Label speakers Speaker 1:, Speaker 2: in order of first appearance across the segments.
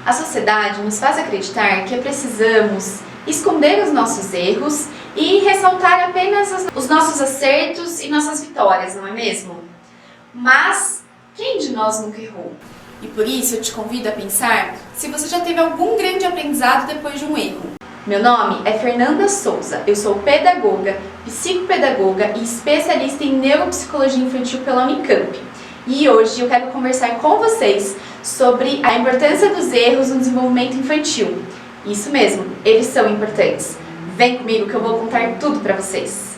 Speaker 1: A sociedade nos faz acreditar que precisamos esconder os nossos erros e ressaltar apenas os nossos acertos e nossas vitórias, não é mesmo? Mas quem de nós nunca errou? E por isso eu te convido a pensar se você já teve algum grande aprendizado depois de um erro. Meu nome é Fernanda Souza, eu sou pedagoga, psicopedagoga e especialista em neuropsicologia infantil pela Unicamp. E hoje eu quero conversar com vocês sobre a importância dos erros no desenvolvimento infantil. Isso mesmo, eles são importantes. Vem comigo que eu vou contar tudo para vocês.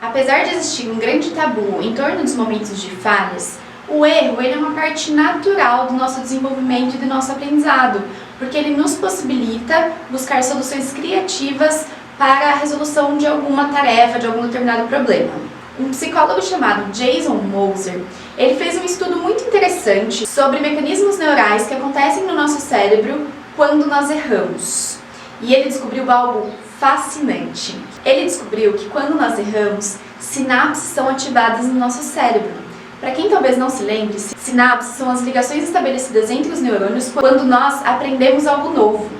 Speaker 1: Apesar de existir um grande tabu em torno dos momentos de falhas, o erro é uma parte natural do nosso desenvolvimento e do nosso aprendizado, porque ele nos possibilita buscar soluções criativas para a resolução de alguma tarefa, de algum determinado problema. Um psicólogo chamado Jason Moser, ele fez um estudo muito interessante sobre mecanismos neurais que acontecem no nosso cérebro quando nós erramos. E ele descobriu algo fascinante. Ele descobriu que quando nós erramos, sinapses são ativadas no nosso cérebro. Para quem talvez não se lembre, sinapses são as ligações estabelecidas entre os neurônios quando nós aprendemos algo novo.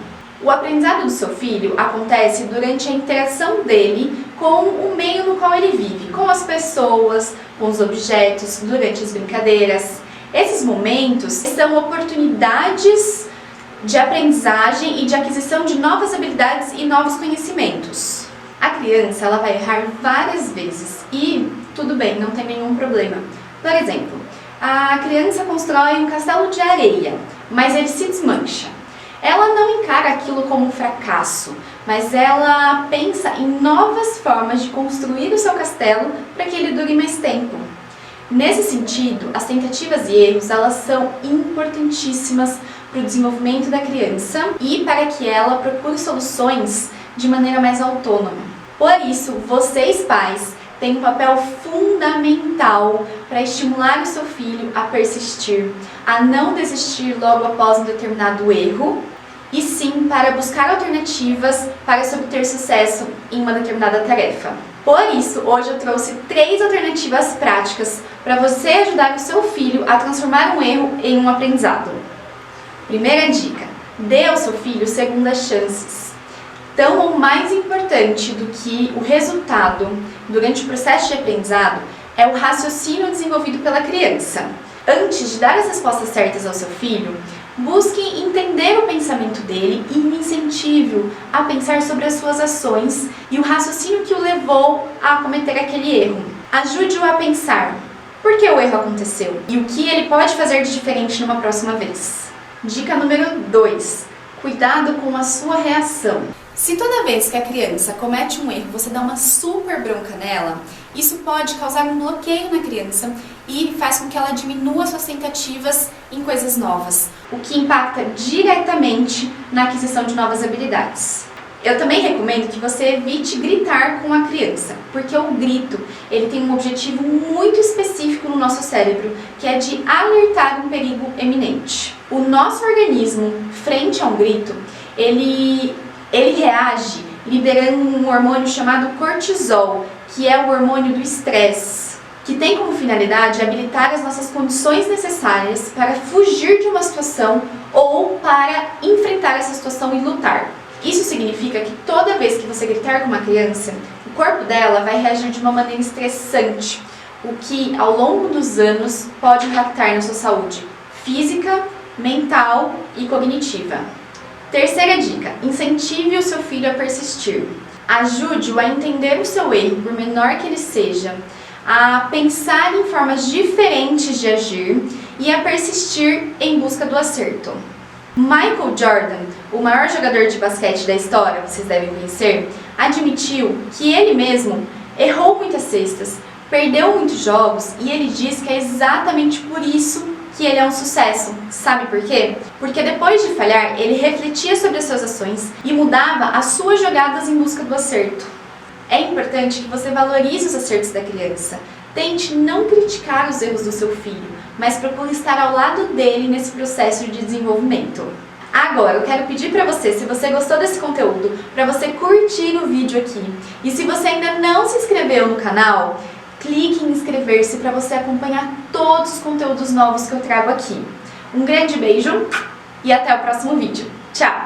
Speaker 1: O aprendizado do seu filho acontece durante a interação dele com o meio no qual ele vive, com as pessoas, com os objetos, durante as brincadeiras. Esses momentos são oportunidades de aprendizagem e de aquisição de novas habilidades e novos conhecimentos. A criança ela vai errar várias vezes e tudo bem, não tem nenhum problema. Por exemplo, a criança constrói um castelo de areia, mas ele se desmancha. Ela não encara aquilo como um fracasso, mas ela pensa em novas formas de construir o seu castelo para que ele dure mais tempo. Nesse sentido, as tentativas e erros elas são importantíssimas para o desenvolvimento da criança e para que ela procure soluções de maneira mais autônoma. Por isso, vocês pais têm um papel fundamental para estimular o seu filho a persistir, a não desistir logo após um determinado erro, e sim para buscar alternativas para se obter sucesso em uma determinada tarefa. Por isso, hoje eu trouxe 3 alternativas práticas para você ajudar o seu filho a transformar um erro em um aprendizado. Primeira dica: dê ao seu filho segundas chances. Tão ou mais importante do que o resultado durante o processo de aprendizado é o raciocínio desenvolvido pela criança. Antes de dar as respostas certas ao seu filho, busque entender o pensamento dele e o incentive-o a pensar sobre as suas ações e o raciocínio que o levou a cometer aquele erro. Ajude-o a pensar por que o erro aconteceu e o que ele pode fazer de diferente numa próxima vez. Dica número 2. Cuidado com a sua reação. Se toda vez que a criança comete um erro você dá uma super bronca nela, isso pode causar um bloqueio na criança e faz com que ela diminua suas tentativas em coisas novas, o que impacta diretamente na aquisição de novas habilidades. Eu também recomendo que você evite gritar com a criança, porque o grito ele tem um objetivo muito específico no nosso cérebro, que é de alertar um perigo eminente. O nosso organismo, frente a um grito, ele reage liberando um hormônio chamado cortisol, que é o hormônio do estresse, que tem como finalidade habilitar as nossas condições necessárias para fugir de uma situação ou para enfrentar essa situação e lutar. Isso significa que toda vez que você gritar com uma criança, o corpo dela vai reagir de uma maneira estressante, o que ao longo dos anos pode impactar na sua saúde física, mental e cognitiva. Terceira dica: incentive o seu filho a persistir. Ajude-o a entender o seu erro, por menor que ele seja, a pensar em formas diferentes de agir e a persistir em busca do acerto. Michael Jordan, o maior jogador de basquete da história, vocês devem conhecer, admitiu que ele mesmo errou muitas cestas, perdeu muitos jogos e ele diz que é exatamente por isso que ele é um sucesso. Sabe por quê? Porque depois de falhar, ele refletia sobre as suas ações e mudava as suas jogadas em busca do acerto. É importante que você valorize os acertos da criança. Tente não criticar os erros do seu filho, mas procure estar ao lado dele nesse processo de desenvolvimento. Agora, eu quero pedir para você, se você gostou desse conteúdo, para você curtir o vídeo aqui. E se você ainda não se inscreveu no canal, clique em inscrever-se para você acompanhar todos os conteúdos novos que eu trago aqui. Um grande beijo e até o próximo vídeo. Tchau!